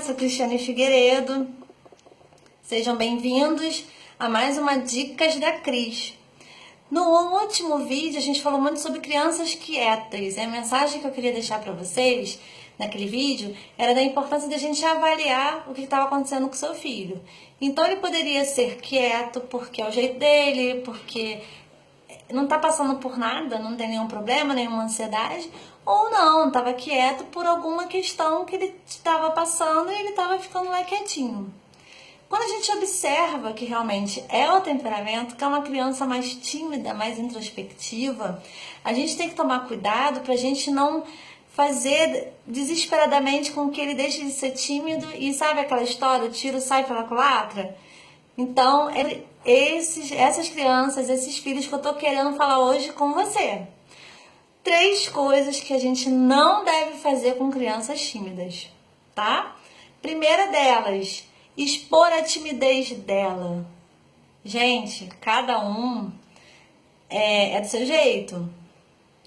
sou Cristiane Figueiredo. Sejam bem-vindos a mais uma Dicas da Cris. No último vídeo a gente falou muito sobre crianças quietas. A mensagem que eu queria deixar para vocês naquele vídeo era da importância de a gente avaliar o que estava acontecendo com o seu filho. Então ele poderia ser quieto porque é o jeito dele, porque não está passando por nada, não tem nenhum problema, nenhuma ansiedade, ou não, estava quieto por alguma questão que ele estava passando e ele estava ficando lá quietinho. Quando a gente observa que realmente é o temperamento, que é uma criança mais tímida, mais introspectiva, a gente tem que tomar cuidado para a gente não fazer desesperadamente com que ele deixe de ser tímido e sabe aquela história, o tiro sai pela culatra? Então, essas crianças, esses filhos que eu tô querendo falar hoje com você. 3 coisas que a gente não deve fazer com crianças tímidas, tá? Primeira delas, expor a timidez dela. Gente, cada um é do seu jeito,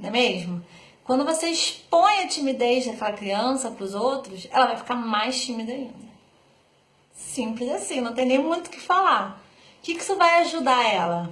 não é mesmo? Quando você expõe a timidez daquela criança para os outros, ela vai ficar mais tímida ainda. Simples assim, não tem nem muito o que falar. O que isso vai ajudar ela?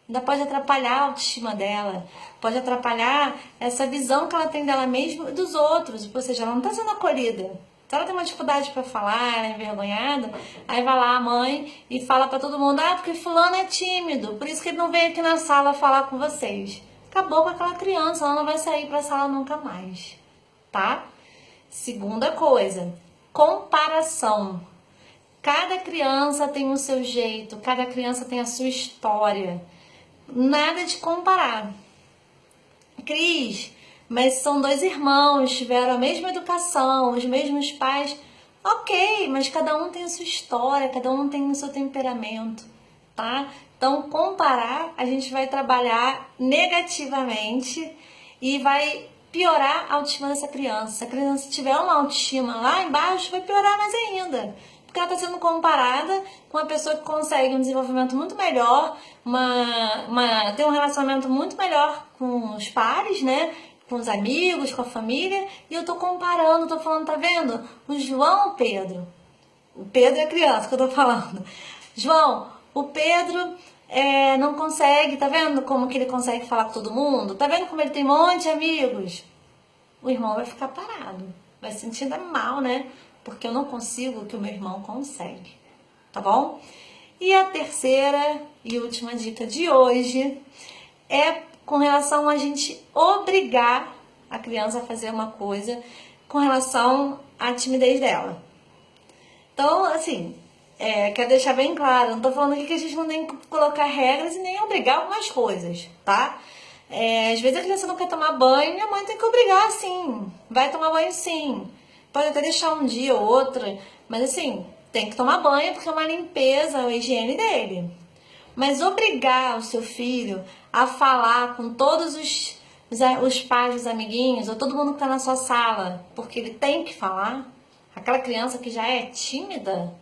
Ainda pode atrapalhar a autoestima dela, pode atrapalhar essa visão que ela tem dela mesma e dos outros, ou seja, ela não está sendo acolhida. Se ela tem uma dificuldade para falar, ela é envergonhada, aí vai lá a mãe e fala para todo mundo, porque fulano é tímido, por isso que ele não veio aqui na sala falar com vocês. Acabou com aquela criança, ela não vai sair para a sala nunca mais, tá? Segunda coisa, comparação. Cada criança tem o seu jeito, cada criança tem a sua história. Nada de comparar. Cris, mas são 2 irmãos, tiveram a mesma educação, os mesmos pais. Ok, mas cada um tem a sua história, cada um tem o seu temperamento, tá? Então, comparar, a gente vai trabalhar negativamente e vai piorar a autoestima dessa criança. Se a criança tiver uma autoestima lá embaixo, vai piorar mais ainda. Porque ela está sendo comparada com uma pessoa que consegue um desenvolvimento muito melhor, ter um relacionamento muito melhor com os pares, né? Com os amigos, com a família. E eu tô comparando, tô falando, tá vendo? O João, o Pedro. O Pedro é a criança que eu tô falando. João, o Pedro não consegue, tá vendo como que ele consegue falar com todo mundo? Tá vendo como ele tem um monte de amigos? O irmão vai ficar parado, vai se sentir mal, né? Porque eu não consigo o que o meu irmão consegue, tá bom? E a terceira e última dica de hoje é com relação a gente obrigar a criança a fazer uma coisa com relação à timidez dela. Então, assim, quero deixar bem claro, não tô falando aqui que a gente não tem que colocar regras e nem obrigar algumas coisas, tá? Às vezes a criança não quer tomar banho e a mãe tem que obrigar, sim. Vai tomar banho, sim. Pode até deixar um dia ou outro, mas assim, tem que tomar banho porque é uma limpeza, a higiene dele. Mas obrigar o seu filho a falar com todos os pais, os amiguinhos, ou todo mundo que está na sua sala, porque ele tem que falar, aquela criança que já é tímida,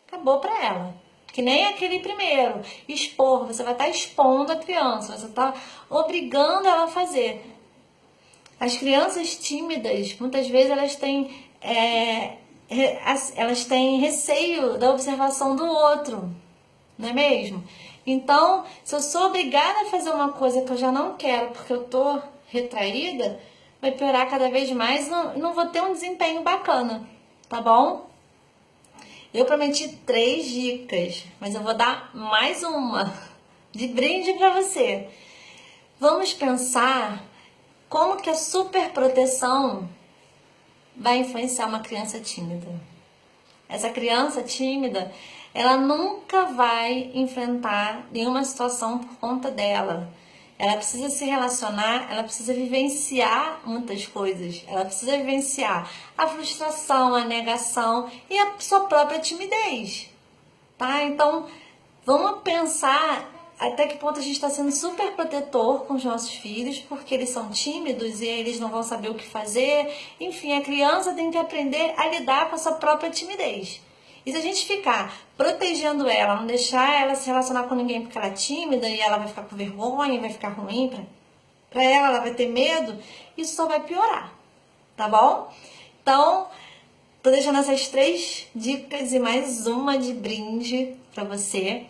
acabou para ela. Que nem aquele primeiro, expor, você vai estar expondo a criança, você está obrigando ela a fazer. As crianças tímidas, muitas vezes elas têm receio da observação do outro, não é mesmo? Então, se eu sou obrigada a fazer uma coisa que eu já não quero porque eu tô retraída, vai piorar cada vez mais e não vou ter um desempenho bacana, tá bom? Eu prometi 3 dicas, mas eu vou dar mais uma de brinde para você. Vamos pensar como que a superproteção vai influenciar uma criança tímida. Essa criança tímida, ela nunca vai enfrentar nenhuma situação por conta dela. Ela precisa se relacionar, ela precisa vivenciar muitas coisas. Ela precisa vivenciar a frustração, a negação e a sua própria timidez, tá? Então, vamos pensar até que ponto a gente está sendo super protetor com os nossos filhos, porque eles são tímidos e eles não vão saber o que fazer. Enfim, a criança tem que aprender a lidar com a sua própria timidez. E se a gente ficar protegendo ela, não deixar ela se relacionar com ninguém porque ela é tímida e ela vai ficar com vergonha, vai ficar ruim pra ela vai ter medo, isso só vai piorar, tá bom? Então, Tô deixando essas 3 dicas e mais uma de brinde pra você.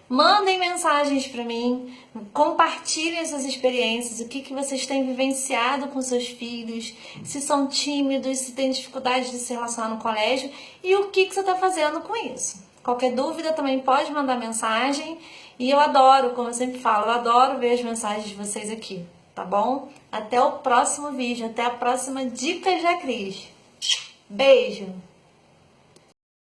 Mandem mensagens para mim, compartilhem essas experiências, o que vocês têm vivenciado com seus filhos, se são tímidos, se têm dificuldade de se relacionar no colégio e o que você está fazendo com isso. Qualquer dúvida também pode mandar mensagem e eu adoro, como eu sempre falo, eu adoro ver as mensagens de vocês aqui, tá bom? Até o próximo vídeo, até a próxima Dicas da Cris. Beijo!